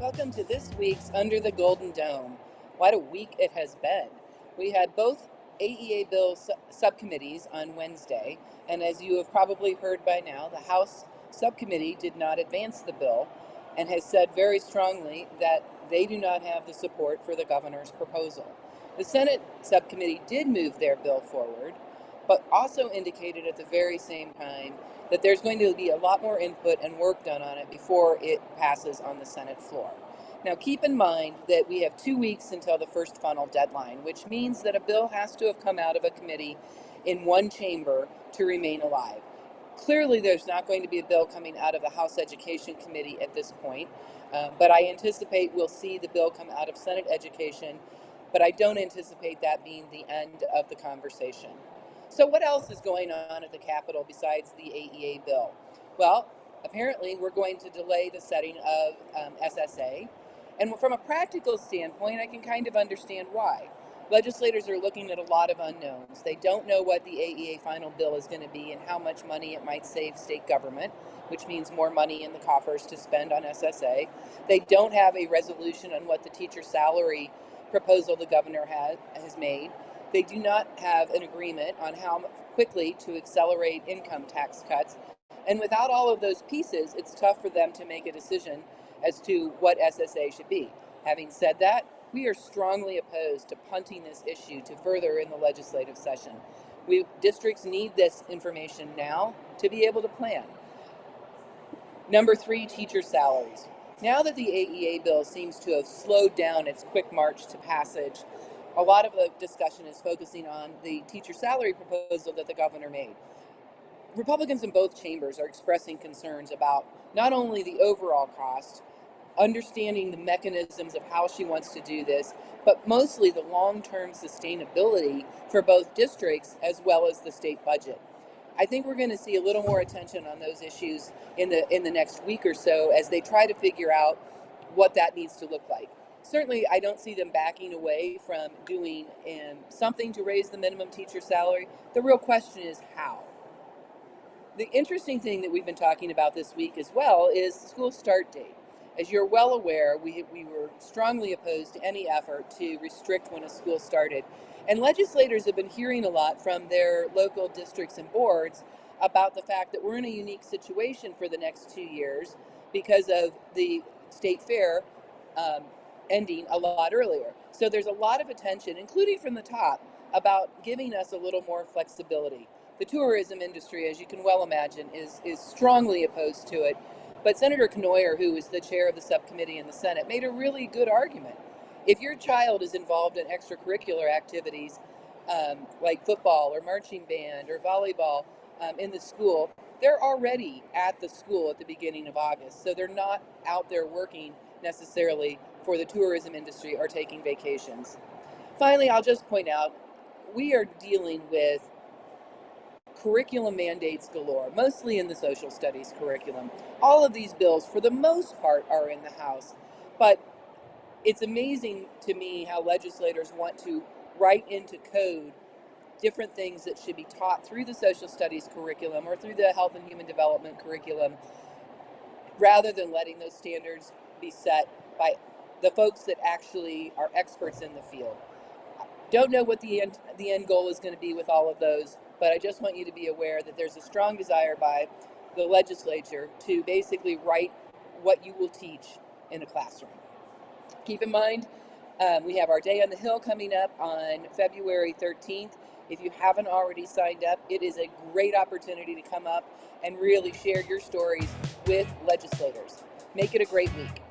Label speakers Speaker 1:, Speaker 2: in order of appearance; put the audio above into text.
Speaker 1: Welcome to this week's Under the Golden Dome. What a week it has been. We had both AEA bill subcommittees on Wednesday, and as you have probably heard by now, the House subcommittee did not advance the bill and has said very strongly that they do not have the support for the governor's proposal. The Senate subcommittee did move their bill forward, but also indicated at the very same time that there's going to be a lot more input and work done on it before it passes on the Senate floor. Now, keep in mind that we have 2 weeks until the first funnel deadline, which means that a bill has to have come out of a committee in one chamber to remain alive. Clearly, there's not going to be a bill coming out of the House Education Committee at this point, but I anticipate we'll see the bill come out of Senate Education, but I don't anticipate that being the end of the conversation. So what else is going on at the Capitol besides the AEA bill? Well, apparently we're going to delay the setting of SSA. And from a practical standpoint, I can kind of understand why. Legislators are looking at a lot of unknowns. They don't know what the AEA final bill is going to be and how much money it might save state government, which means more money in the coffers to spend on SSA. They don't have a resolution on what the teacher salary proposal the governor has made. They do not have an agreement on how quickly to accelerate income tax cuts. And without all of those pieces, it's tough for them to make a decision as to what SSA should be. Having said that, we are strongly opposed to punting this issue to further in the legislative session. Districts need this information now to be able to plan. Number 3, teacher salaries. Now that the AEA bill seems to have slowed down its quick march to passage, a lot of the discussion is focusing on the teacher salary proposal that the governor made. Republicans in both chambers are expressing concerns about not only the overall cost, understanding the mechanisms of how she wants to do this, but mostly the long-term sustainability for both districts as well as the state budget. I think we're going to see a little more attention on those issues in the next week or so as they try to figure out what that needs to look like. Certainly, I don't see them backing away from doing something to raise the minimum teacher salary. The real question is how. The interesting thing that we've been talking about this week as well is school start date. As you're well aware, we were strongly opposed to any effort to restrict when a school started. And legislators have been hearing a lot from their local districts and boards about the fact that we're in a unique situation for the next 2 years because of the state fair ending a lot earlier. So there's a lot of attention, including from the top, about giving us a little more flexibility. The tourism industry, as you can well imagine, is strongly opposed to it. But Senator Knoyer, who is the chair of the subcommittee in the Senate, made a really good argument. If your child is involved in extracurricular activities like football or marching band or volleyball in the school, they're already at the school at the beginning of August. So they're not out there working necessarily for the tourism industry or taking vacations. Finally, I'll just point out, we are dealing with curriculum mandates galore, mostly in the social studies curriculum. All of these bills, for the most part, are in the House, but it's amazing to me how legislators want to write into code different things that should be taught through the social studies curriculum or through the health and human development curriculum, rather than letting those standards be set by the folks that actually are experts in the field. Don't know what the end goal is going to be with all of those, but I just want you to be aware that there's a strong desire by the legislature to basically write what you will teach in a classroom. Keep in mind, we have our Day on the Hill coming up on February 13th. If you haven't already signed up, it is a great opportunity to come up and really share your stories with legislators. Make it a great week.